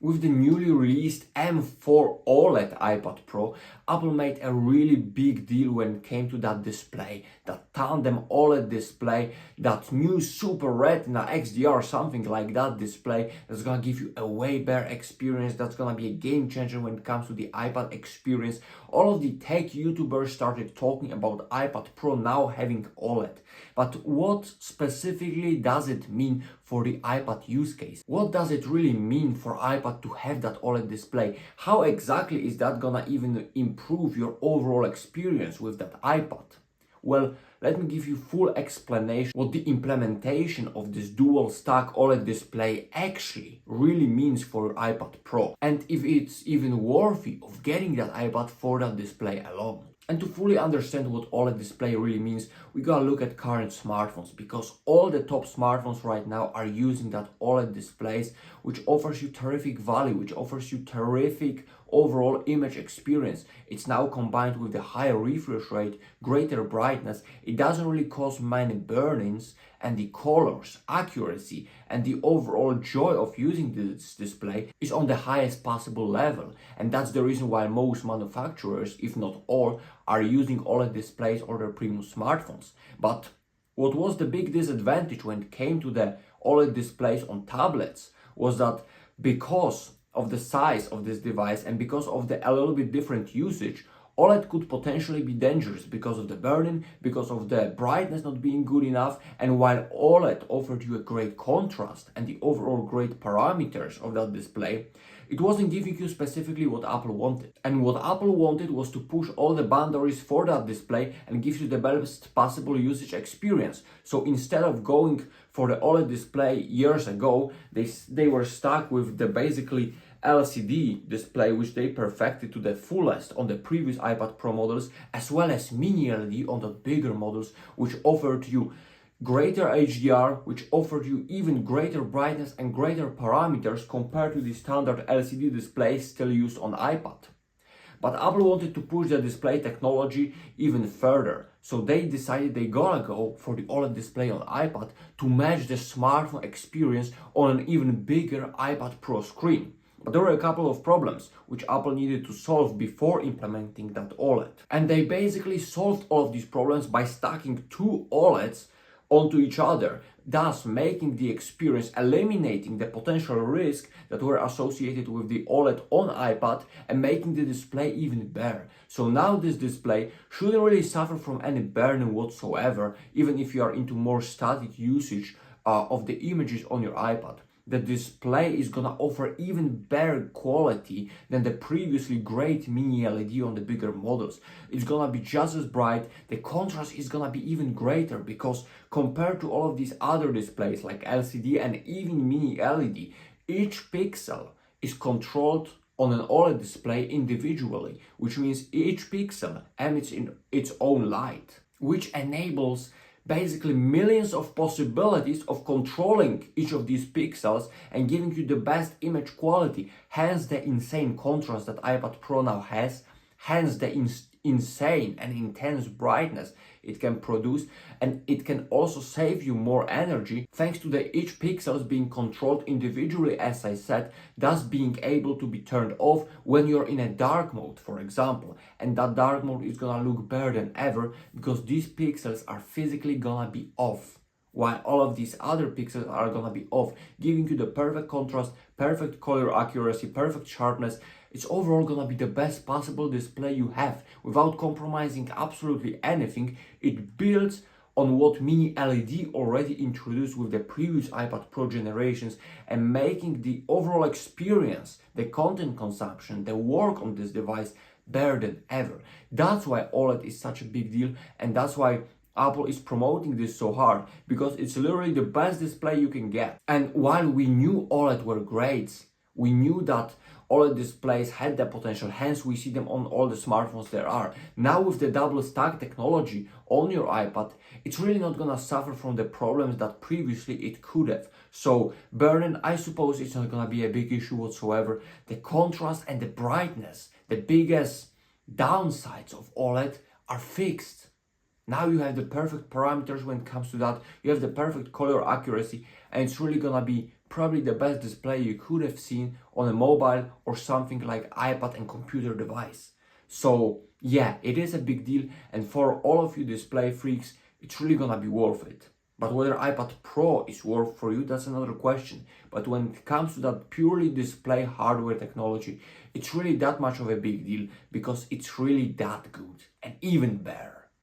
With the newly released M4 OLED iPad Pro, Apple made a really big deal when it came to that display, that tandem OLED display, that new Super Retina XDR, something like that display that's gonna give you a way better experience, that's gonna be a game changer when it comes to the iPad experience. All of the tech YouTubers started talking about iPad Pro now having OLED. But what specifically does it mean for the iPad use case? What does it really mean for iPad to have that OLED display? How exactly is that gonna even improve your overall experience with that iPad? Well, let me give you full explanation what the implementation of this dual stack OLED display actually really means for your iPad Pro, and if it's even worthy of getting that iPad for that display alone. And to fully understand what OLED display really means, we gotta look at current smartphones, because all the top smartphones right now are using that OLED displays, which offers you terrific value, which offers you terrific overall image experience. It's now combined with the higher refresh rate, greater brightness. It doesn't really cause many burn-ins, and the colors, accuracy, and the overall joy of using this display is on the highest possible level. And that's the reason why most manufacturers, if not all, are using OLED displays on their premium smartphones. But what was the big disadvantage when it came to the OLED displays on tablets was that because of the size of this device and because of the a little bit different usage, OLED could potentially be dangerous because of the burn-in, because of the brightness not being good enough. And while OLED offered you a great contrast and the overall great parameters of that display, it wasn't giving you specifically what Apple wanted. And what Apple wanted was to push all the boundaries for that display and give you the best possible usage experience. So instead of going for the OLED display years ago, they were stuck with the basically LCD display, which they perfected to the fullest on the previous iPad Pro models, as well as mini LED on the bigger models, which offered you greater HDR, which offered you even greater brightness and greater parameters compared to the standard LCD displays still used on iPad. But Apple wanted to push the display technology even further, so they decided they gotta go for the OLED display on iPad to match the smartphone experience on an even bigger iPad Pro screen. But there were a couple of problems which Apple needed to solve before implementing that OLED. And they basically solved all of these problems by stacking two OLEDs onto each other, thus making the experience, eliminating the potential risk that were associated with the OLED on iPad and making the display even better. So now this display shouldn't really suffer from any burn-in whatsoever, even if you are into more static usage of the images on your iPad. The display is gonna offer even better quality than the previously great mini LED on the bigger models. It's gonna be just as bright, the contrast is gonna be even greater, because compared to all of these other displays like LCD and even mini LED, each pixel is controlled on an OLED display individually, which means each pixel emits in its own light, which enables basically millions of possibilities of controlling each of these pixels and giving you the best image quality, hence the insane contrast that iPad Pro now has, hence the insane and intense brightness it can produce, and it can also save you more energy thanks to each pixels being controlled individually, as I said, thus being able to be turned off when you're in a dark mode, for example. And that dark mode is gonna look better than ever because these pixels are physically gonna be off, while all of these other pixels are gonna be off, giving you the perfect contrast, perfect color accuracy, perfect sharpness. It's overall gonna be the best possible display you have without compromising absolutely anything. It builds on what mini LED already introduced with the previous iPad Pro generations and making the overall experience, the content consumption, the work on this device better than ever. That's why OLED is such a big deal, and that's why Apple is promoting this so hard, because it's literally the best display you can get. And while we knew OLED were great, we knew that OLED displays had the potential, hence we see them on all the smartphones there are. Now with the double stack technology on your iPad, it's really not gonna suffer from the problems that previously it could have. So burn-in, I suppose it's not gonna be a big issue whatsoever. The contrast and the brightness, the biggest downsides of OLED, are fixed. Now you have the perfect parameters when it comes to that, you have the perfect color accuracy, and it's really gonna be probably the best display you could have seen on a mobile or something like iPad and computer device. So yeah, it is a big deal, and for all of you display freaks, it's really gonna be worth it. But whether iPad Pro is worth for you, that's another question. But when it comes to that purely display hardware technology, it's really that much of a big deal because it's really that good and even better.